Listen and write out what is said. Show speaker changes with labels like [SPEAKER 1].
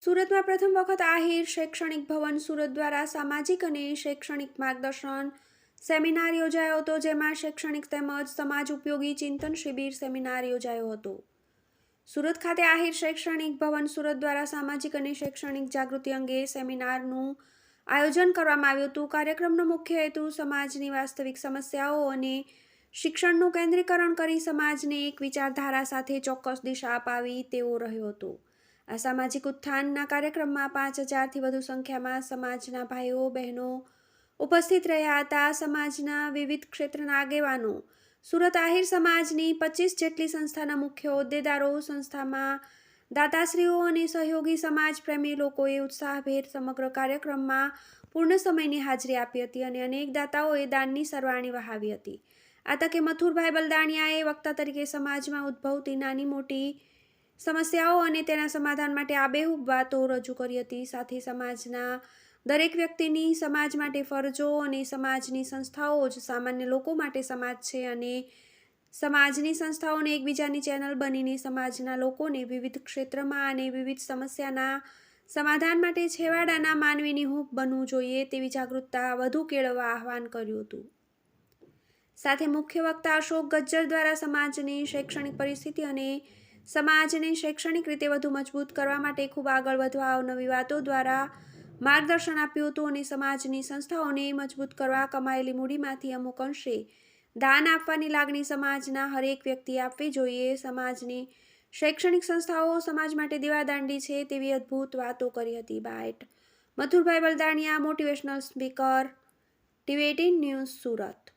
[SPEAKER 1] સુરતમાં પ્રથમ વખત આહિર શૈક્ષણિક ભવન સુરત દ્વારા સામાજિક અને શૈક્ષણિક માર્ગદર્શન સેમિનાર યોજાયો હતો, જેમાં શૈક્ષણિક તેમજ સમાજ ઉપયોગી ચિંતન શિબિર સેમિનાર યોજાયો હતો. સુરત ખાતે આહિર શૈક્ષણિક ભવન સુરત દ્વારા સામાજિક અને શૈક્ષણિક જાગૃતિ અંગે સેમિનારનું આયોજન કરવામાં આવ્યું હતું. કાર્યક્રમનો મુખ્ય હેતુ સમાજની વાસ્તવિક સમસ્યાઓ અને શિક્ષણનું કેન્દ્રીકરણ કરી સમાજને એક વિચારધારા સાથે ચોક્કસ દિશા અપાવી તેવો રહ્યો હતો. આ સામાજિક ઉત્થાનના કાર્યક્રમમાં 5000થી વધુ સંખ્યામાં સમાજના ભાઈઓ બહેનો ઉપસ્થિત રહ્યા હતા. સમાજના વિવિધ ક્ષેત્રના આગેવાનો, સુરત આહિર સમાજની 25 જેટલી સંસ્થાના મુખ્ય હોદ્દેદારો, સંસ્થામાં દાતાશ્રીઓ અને સહયોગી સમાજ પ્રેમી લોકોએ ઉત્સાહભેર સમગ્ર કાર્યક્રમમાં પૂર્ણ સમયની હાજરી આપી હતી અને અનેક દાતાઓએ દાનની સરવાણી વહાવી હતી. આ તકે મથુરભાઈ બલદાણિયાએ વક્તા તરીકે સમાજમાં ઉદ્ભવતી નાની મોટી સમસ્યાઓ અને તેના સમાધાન માટે આબેહૂબ વાતો રજૂ કરી હતી. સાથે સમાજના દરેક વ્યક્તિની સમાજ માટે ફરજો અને સમાજની સંસ્થાઓ જ સામાન્ય લોકો માટે સમાજ છે અને સમાજની સંસ્થાઓને એકબીજાની ચેનલ બનીને સમાજના લોકોને વિવિધ ક્ષેત્રમાં અને વિવિધ સમસ્યાના સમાધાન માટે છેવાડાના માનવીની હૂંફ બનવું જોઈએ તેવી જાગૃતતા વધુ કેળવવા આહ્વાન કર્યું હતું. સાથે મુખ્ય વક્તા અશોક ગજ્જર દ્વારા સમાજની શૈક્ષણિક પરિસ્થિતિ અને સમાજને શૈક્ષણિક રીતે વધુ મજબૂત કરવા માટે ખૂબ આગળ વધવા અવનવી વાતો દ્વારા માર્ગદર્શન આપ્યું હતું અને સમાજની સંસ્થાઓને મજબૂત કરવા કમાયેલી મૂડીમાંથી અમુક અંશે દાન આપવાની લાગણી સમાજના હરેક વ્યક્તિએ આપવી જોઈએ. સમાજની શૈક્ષણિક સંસ્થાઓ સમાજ માટે દીવાદાંડી છે તેવી અદ્ભુત વાતો કરી હતી. Byte Mathurbhai Baldaniya, motivational speaker, TV18 news, Surat.